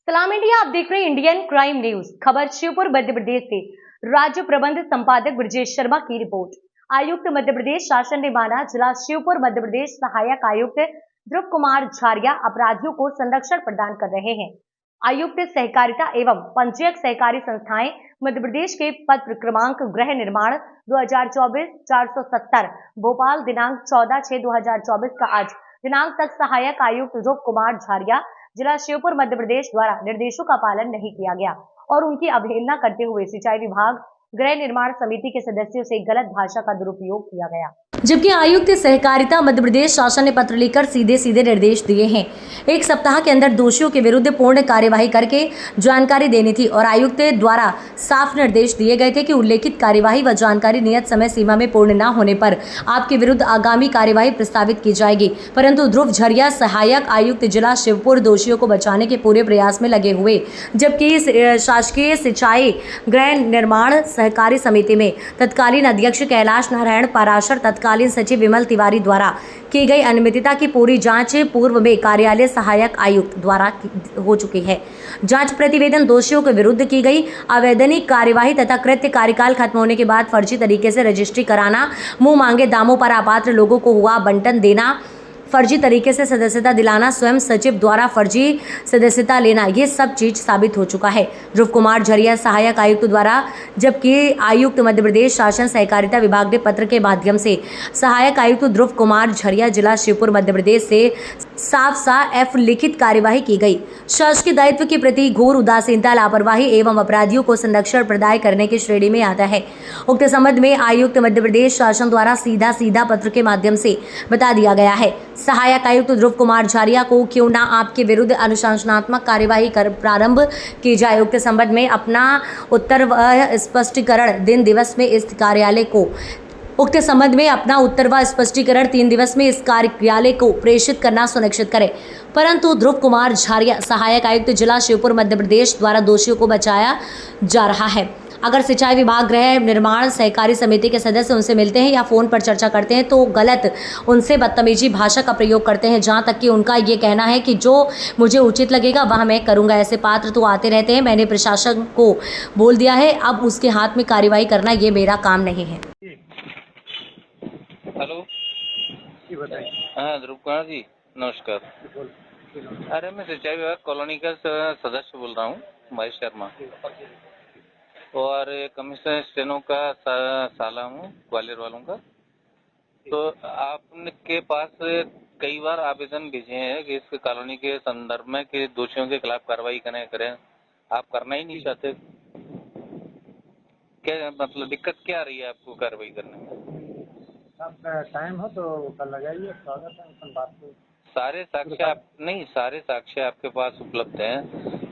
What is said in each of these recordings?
सलाम इंडिया, आप देख रहे हैं इंडियन क्राइम न्यूज। खबर शिवपुर मध्य प्रदेश से। राज्य प्रबंध संपादक ब्रजेश शर्मा की रिपोर्ट। आयुक्त मध्य प्रदेश शासन ने माना, जिला शिवपुर मध्य प्रदेश सहायक आयुक्त ध्रुव कुमार झारिया अपराधियों को संरक्षण प्रदान कर रहे हैं। आयुक्त सहकारिता एवं पंजीयक सहकारी संस्थाएं मध्य प्रदेश के पत्र क्रमांक गृह निर्माण 2024-470 भोपाल दिनांक 14/6/2024 का आज दिनांक तक सहायक आयुक्त ध्रुव कुमार झारिया जिला शिवपुर मध्य प्रदेश द्वारा निर्देशों का पालन नहीं किया गया और उनकी अवहेलना करते हुए सिंचाई विभाग गृह निर्माण समिति के सदस्यों से गलत भाषा का दुरुपयोग किया गया। जबकि आयुक्त सहकारिता मध्य प्रदेश शासन ने पत्र लिखकर सीधे सीधे निर्देश दिए हैं। एक सप्ताह के अंदर दोषियों के विरुद्ध पूर्ण कार्यवाही करके जानकारी देनी थी और आयुक्त द्वारा साफ निर्देश दिए गए थे कि उल्लेखित कार्यवाही व जानकारी नियत समय सीमा में पूर्ण न होने पर आपके विरुद्ध आगामी कार्यवाही प्रस्तावित की जाएगी। परंतु ध्रुव झारिया सहायक आयुक्त जिला शिवपुर दोषियों को बचाने के पूरे प्रयास में लगे हुए, जबकि शासकीय सिंचाई गृह निर्माण सहकारी समिति में तत्कालीन अध्यक्ष कैलाश नारायण पाराशर, तत्कालीन सचिव विमल तिवारी द्वारा की गई अनियमितता की पूरी जांच पूर्व में कार्यालय सहायक आयुक्त द्वारा हो चुकी है। जांच प्रतिवेदन दोषियों के विरुद्ध की गई अवैधानिक कार्यवाही तथा कृत्य कार्यकाल खत्म होने के बाद फर्जी तरीके से रजिस्ट्री कराना, मुंह मांगे दामों पर अपात्र लोगों को हुआ बंटन देना, फर्जी तरीके से सदस्यता दिलाना, स्वयं सचिव द्वारा फर्जी सदस्यता लेना, ये सब चीज साबित हो चुका है। ध्रुव कुमार झारिया सहायक आयुक्त द्वारा, जबकि आयुक्त मध्य प्रदेश शासन सहकारिता विभाग ने पत्र के माध्यम से सहायक आयुक्त ध्रुव कुमार झारिया जिला शिवपुर मध्य प्रदेश से साफ लिखित कार्यवाही की गई। शासकीय दायित्व के प्रति घोर उदासीनता, लापरवाही एवं अपराधियों को संरक्षण प्रदान करने की श्रेणी में आता है। उक्त संबंध में आयुक्त मध्य प्रदेश शासन द्वारा सीधा पत्र के माध्यम से बता दिया गया है। सहायक आयुक्त ध्रुव कुमार झारिया को क्यों ना आपके विरुद्ध अनुशासनात्मक कार्यवाही कर प्रारंभ की जाए। उक्त संबंध में अपना उत्तर व स्पष्टीकरण 3 दिवस में इस कार्यालय को उक्त संबंध में अपना उत्तर व स्पष्टीकरण 3 दिवस में इस कार्यालय को प्रेषित करना सुनिश्चित करें। परंतु ध्रुव कुमार झारिया सहायक आयुक्त जिला शिवपुर मध्य प्रदेश द्वारा दोषियों को बचाया जा रहा है। अगर सिंचाई विभाग गृह निर्माण सहकारी समिति के सदस्य उनसे मिलते हैं या फोन पर चर्चा करते हैं तो गलत उनसे बदतमीजी भाषा का प्रयोग करते हैं, जहां तक कि उनका ये कहना है कि जो मुझे उचित लगेगा वह मैं करूंगा। ऐसे पात्र तो आते रहते हैं। मैंने प्रशासन को बोल दिया है, अब उसके हाथ में कार्रवाई करना ये मेरा काम नहीं है। हेलो जी बताइए। हाँ ध्रुव कुमार जी नमस्कार। अरे मैं सिंचाई विभाग कॉलोनी का सदस्य बोल रहा हूँ, महेश शर्मा, और कमिश्नर स्टेनो का साला हूँ ग्वालियर वालों का। तो आपके पास कई बार आवेदन भेजे हैं कि इस कॉलोनी के संदर्भ में कि दोषियों के खिलाफ कार्रवाई करें। आप करना ही नहीं चाहते। क्या मतलब दिक्कत क्या आ रही है आपको कार्रवाई करने में? अब टाइम हो तो कल लगाइए, स्वागत है बात को। सारे साक्ष्य आपके पास उपलब्ध हैं।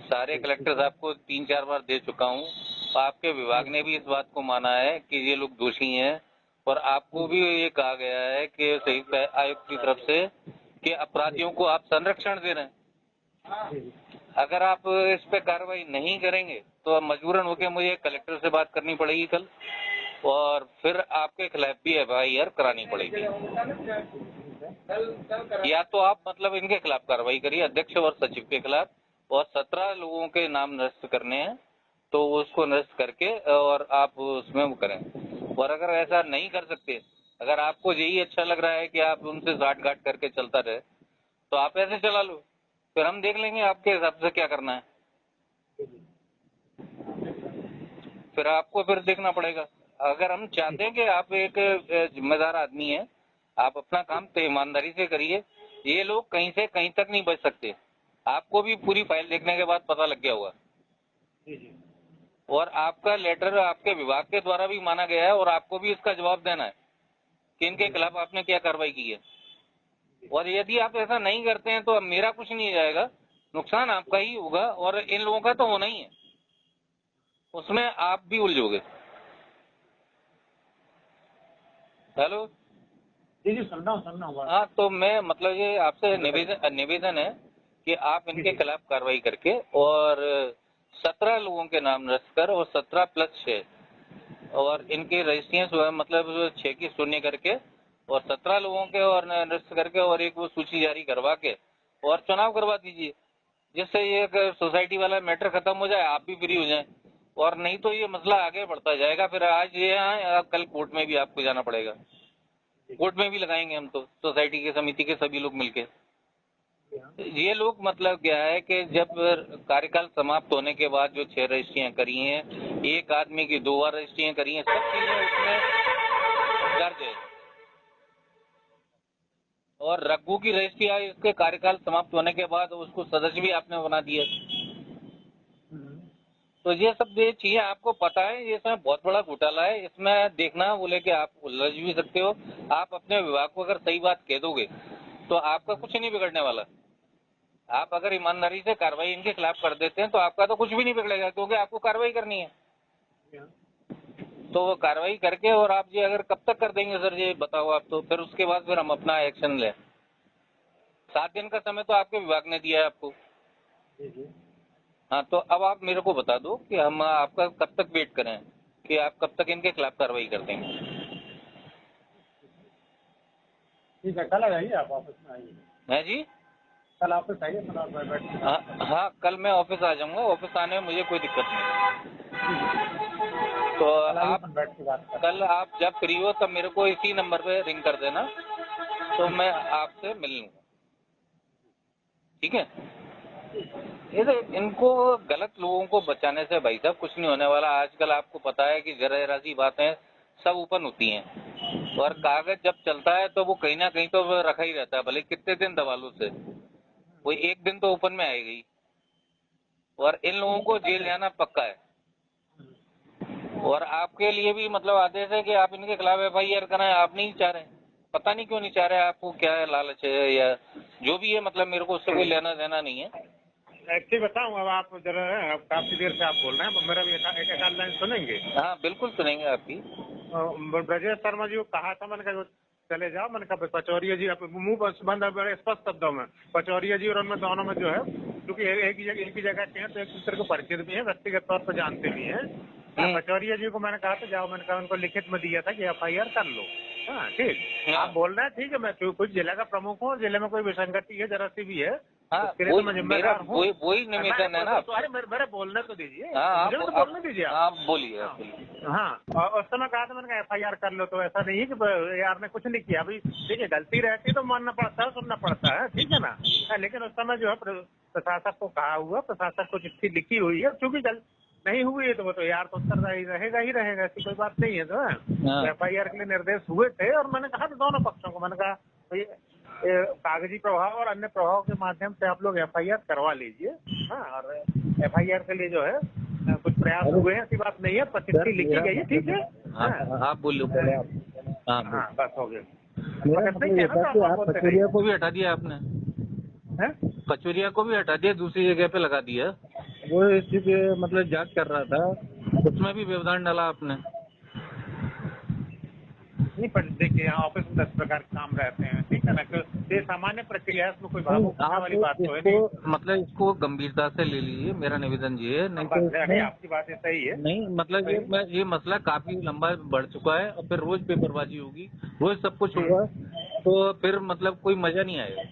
सारे कलेक्टर आपको 3-4 बार दे चुका हूँ। आपके विभाग ने भी इस बात को माना है कि ये लोग दोषी हैं और आपको भी ये कहा गया है कि संयुक्त आयुक्त की तरफ से कि अपराधियों को आप संरक्षण दे रहे हैं। अगर आप इस पे कार्रवाई नहीं करेंगे तो मजबूरन होकर मुझे कलेक्टर से बात करनी पड़ेगी कल, और फिर आपके खिलाफ भी एफआईआर करानी पड़ेगी। या तो आप मतलब इनके खिलाफ कार्रवाई करिए, अध्यक्ष और सचिव के खिलाफ, और 17 लोगों के नाम निरस्त करने हैं तो उसको निरस्त करके और आप उसमें वो करें। और अगर ऐसा नहीं कर सकते, अगर आपको यही अच्छा लग रहा है कि आप उनसे साठ गांठ करके चलता रहे तो आप ऐसे चला लो, फिर हम देख लेंगे आपके हिसाब से क्या करना है। फिर आपको फिर देखना पड़ेगा। अगर हम चाहते हैं कि आप एक जिम्मेदार आदमी हैं, आप अपना काम तो ईमानदारी से करिए। ये लोग कहीं से कहीं तक नहीं बच सकते। आपको भी पूरी फाइल देखने के बाद पता लग गया होगा। और आपका लेटर आपके विभाग के द्वारा भी माना गया है और आपको भी इसका जवाब देना है कि इनके खिलाफ आपने क्या कार्रवाई की है। और यदि आप ऐसा नहीं करते हैं तो अब मेरा कुछ नहीं जाएगा, नुकसान आपका ही होगा और इन लोगों का तो होना ही है, उसमें आप भी उलझोगे। हेलो जी सुन रहा हूँ। हाँ, तो मैं मतलब ये आपसे निवेदन है कि आप इनके खिलाफ कार्रवाई करके और 17 लोगों के नाम निरस्त कर और 17+6 और इनके रजिस्ट्रियां मतलब 6 की शून्य करके और 17 लोगों के और निरस्त करके और एक वो सूची जारी करवा के और चुनाव करवा दीजिए। जिससे ये सोसाइटी वाला मैटर खत्म हो जाए, आप भी फ्री हो जाएं, और नहीं तो ये मसला आगे बढ़ता जाएगा। फिर आज ये है, कल कोर्ट में भी आपको जाना पड़ेगा। कोर्ट में भी लगाएंगे हम तो, सोसाइटी के समिति के सभी लोग मिलके। ये लोग मतलब क्या है कि जब कार्यकाल समाप्त होने के बाद जो 6 रजिस्ट्रियां करी हैं, एक आदमी की 2 बार रजिस्ट्रियां करी हैं, सब चीजें उसमें दर्ज है। और रघु की रजिस्ट्री आई, इसके कार्यकाल समाप्त होने के बाद उसको सदस्य भी आपने बना दिया। तो ये सब ये चीजें आपको पता है, ये सब बहुत बड़ा घोटाला है। इसमें देखना बोले कि आप उलझ भी सकते हो। आप अपने विभाग को अगर सही बात कह दोगे तो आपका कुछ नहीं बिगड़ने वाला। आप अगर ईमानदारी से कार्रवाई इनके खिलाफ कर देते हैं तो आपका तो कुछ भी नहीं बिगड़ेगा, क्योंकि आपको कार्रवाई करनी है। तो वो कार्रवाई करके, और आप ये अगर कब तक कर देंगे सर, ये बताओ आप। तो फिर उसके बाद फिर हम अपना एक्शन लें। 7 दिन का समय तो आपके विभाग ने दिया है आपको। हाँ, तो अब आप मेरे को बता दो कि हम आपका कब तक वेट करें, कि आप कब तक इनके खिलाफ कार्रवाई कर देंगे। ठीक है, कल आ जाइए आप ऑफिस में आइए। है जी? कल ऑफिस आइए, कल आप बैठ। हाँ, कल मैं ऑफिस आ जाऊंगा। ऑफिस आने में मुझे कोई दिक्कत नहीं। तो आप बैठ के बात कर। कल आप जब फ्री हो तब मेरे को इसी नंबर पे रिंग कर देना, तो मैं आपसे मिल लूंगा। ठीक है? इनको गलत लोगों को बचाने से भाई साहब कुछ नहीं होने वाला। आजकल आपको पता है कि जरा सी बातें सब ओपन होती हैं, और कागज जब चलता है तो वो कहीं ना कहीं तो रखा ही रहता है, भले कितने दिन दबा लो उसे, वो एक दिन तो ओपन में आएगी। और इन लोगों को जेल जाना पक्का है। और आपके लिए भी मतलब आदेश है कि आप इनके खिलाफ FIR कराएं। आप नहीं चाह रहे, पता नहीं क्यों नहीं चाह रहे। आपको क्या है, लालच है या जो भी है, मतलब मेरे को उससे कोई लेना देना नहीं है। एक्चुअली बताऊँ, अब आप जरा काफी देर से आप बोल रहे हैं, मेरा भी एक आध लाइन सुनेंगे? हाँ बिल्कुल सुनेंगे आपकी। ब्रजेश शर्मा जी को कहा था, मैंने कहा चले जाओ। मैंने कहा पचौरिया जी, आप मुंह बंद बड़े स्पष्ट शब्दों में, पचौरिया जी और उनमें दोनों में जो है, क्योंकि एक ही जगह के हैं तो एक दूसरे को परिचित भी है, व्यक्तिगत तौर पर जानते भी हैं। पचौरिया जी को मैंने कहा था जाओ, मैंने कहा उनको लिखित में दिया था कि FIR कर लो। हाँ ठीक, आप बोल रहे हैं ठीक है, मैं कुछ जिले का प्रमुख हूँ और जिले में कोई विसंगति है जरा सी भी है, वही निवेदन है ना। तो अरे मेरे बोलने तो दीजिए, मुझे तो बोलने दीजिए आप बोलिए। हाँ, और उस समय कहा था, मैंने कहा FIR कर लो। तो ऐसा नहीं है कि यार ने कुछ नहीं किया। अभी देखिए, गलती रहती तो मानना पड़ता है, सुनना पड़ता है, ठीक है ना। लेकिन उस समय जो है प्रशासक को कहा हुआ, प्रशासक को चिट्ठी लिखी हुई है, क्योंकि नहीं हुई है तो वो तो यार तो उत्तरदायी रहेगा ही रहेगा, ऐसी कोई बात नहीं है। तो FIR के लिए निर्देश हुए थे, और मैंने कहा था दोनों पक्षों को, मैंने कहा कागजी प्रभाव और अन्य प्रभाव के माध्यम से आप लोग FIR करवा लीजिए। हाँ, और FIR के लिए जो है कुछ प्रयास हुए हैं, ऐसी बात नहीं है, चिट्ठी लिखी गई है, ठीक है। आप बोलिए। हाँ, बस हो गया। पचौरिया को भी हटा दिया आपने? पचौरिया को भी हटा दिया, दूसरी जगह पे लगा दिया। वो इसी पे मतलब जांच कर रहा था, उसमें भी व्यवधान डाला आपने? नहीं, पर देखिए यहाँ ऑफिस में 10 प्रकार के काम रहते हैं, ठीक है ना। ये सामान्य प्रक्रिया है, इसमें कोई भावुक वाली बात तो है नहीं। मतलब इसको गंभीरता से ले लीजिए, मेरा निवेदन ये है। नहीं आपकी बात सही है। नहीं, मतलब ये मसला काफी लंबा बढ़ चुका है, और फिर रोज पेपरबाजी होगी, रोज सब कुछ होगा, तो फिर मतलब कोई मजा नहीं आएगा।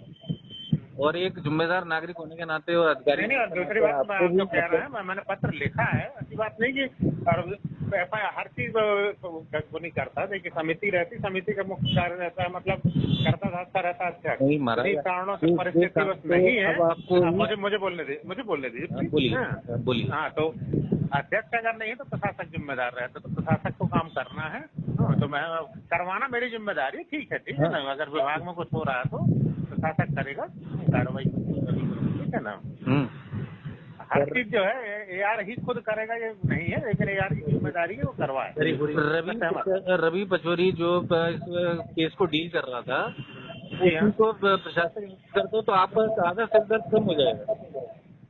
और एक जिम्मेदार नागरिक होने के नाते और अधिकारी नहीं, और दूसरी बात मैं आपको कह रहा है, मैंने पत्र लिखा है, ऐसी बात नहीं कि हर चीज वो नहीं करता। देखिए, समिति रहती, समिति का मुख्य कार्य रहता है, मतलब करता रहता है अध्यक्ष। नहीं, कारणों से परिस्थिति बस नहीं है। मुझे बोलने दीजिए। बोलिए। हाँ, तो अध्यक्ष अगर नहीं है तो प्रशासक जिम्मेदार रहता, तो प्रशासक को काम करना है। तो मैं करवाना मेरी जिम्मेदारी, ठीक है ना। अगर विभाग में कुछ हो रहा है तो प्रशासक करेगा कार्रवाई, ठीक है ना। हर चीज जो है AR ही खुद करेगा ये नहीं है, लेकिन AR की जिम्मेदारी है वो करवाए। रवि पचौरी जो इस केस को डील कर रहा था, उनको प्रशासक कर दो तो आपका आधा सिरदर्द कम हो जाएगा,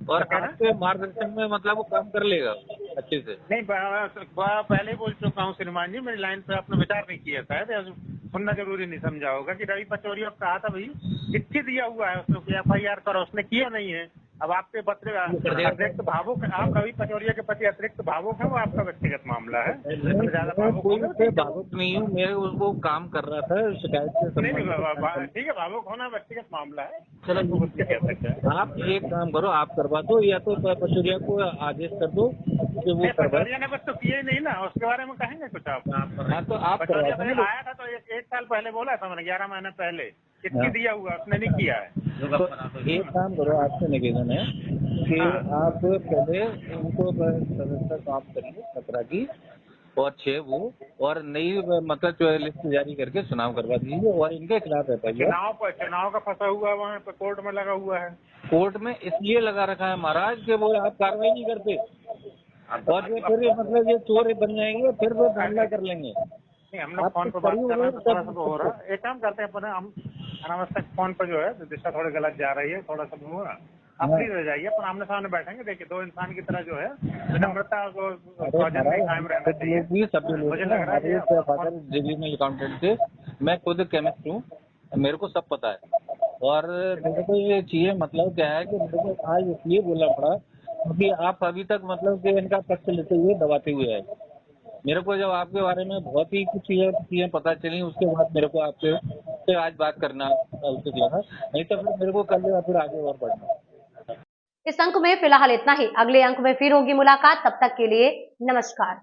और आपके मार्गदर्शन में मतलब वो काम कर लेगा अच्छे से। नहीं, पहले बोल चुका हूँ श्रीमान जी, मेरी लाइन पे आपने विचार नहीं किया शायद, सुनना जरूरी नहीं समझा होगा कि रवि पचौरी कहा था भाई चिट्ठी दिया हुआ है उसको कि FIR करो, उसने किया नहीं है। अब आपके पत्र अतिरिक्त भावुक, आप रवि पचौरिया के प्रति अतिरिक्त भावुक है, वो आपका व्यक्तिगत मामला है। ज्यादा भावुक कोई होगा से भावुक नहीं हूँ, मैं उसको काम कर रहा था शिकायत से नहीं, संबंधित। ठीक है, भावुक होना व्यक्तिगत मामला है। चलो तो कुछ नहीं कह सकते हैं। आप एक काम करो, आप करवा दो या तो पचौरिया को आदेश कर दो कि वो नहीं, करवाए। पचौरिया ने बस तो किए ही नहीं ना, उसके बारे में कहेंगे कुछ आप? हाँ तो आप पचौरिया करवा तो दो। आया था तो एक साल पहले बोला था मैंने, 11 महीने पहले कितनी हाँ। दिया हुआ, उसने नहीं किया है। तो एक काम करो, आपसे निवेदन है कि हाँ। आप पहले उनको सदस्यता समाप्त करिए 17 की और 6 वो, और नई मतलब जो लिस्ट जारी करके चुनाव करवा दीजिए और इनके खिलाफ FIR चुनाव का फंसा हुआ है वहाँ पे, कोर्ट में लगा हुआ है। कोर्ट में इसलिए लगा रखा है महाराज कि वो आप कार्रवाई नहीं करते और ये फिर मतलब ये चोर बन जाएंगे, फिर वो हमला कर लेंगे। नहीं, हम लोग आप फोन तो पे बात करिए कर रहे हैं तो थोड़ा सा सब वो हो रहा है। एक काम करते हैं अपने, हम अनावश्यक फोन पे जो है दिशा थोड़ी गलत जा रही है, थोड़ा सा वो है। आप फ्री रह जाइए, अपन आमने सामने बैठेंगे। देखिए, दो इंसान की तरह जो है विनम्रता और सौजन्य कायम रहना चाहिए। सभी लोग मुझे लग रहा है कि फादर डिविजनल अकाउंटेंट थे, मैं खुद केमिस्ट हूँ, मेरे को सब पता है। और मेरे को ये चीजें मतलब क्या है कि मेरे को आज इसलिए बोलना पड़ा क्योंकि आप अभी तक मतलब कि इनका पक्ष लेते हुए दबाते हुए है। मेरे को जब आपके बारे में बहुत ही कुछ चीजें पता चली, उसके बाद मेरे को आपसे से आज बात करना उचित लगा, नहीं तो फिर मेरे को कल या फिर आगे और बढ़ना। इस अंक में फिलहाल इतना ही। अगले अंक में फिर होगी मुलाकात, तब तक के लिए नमस्कार।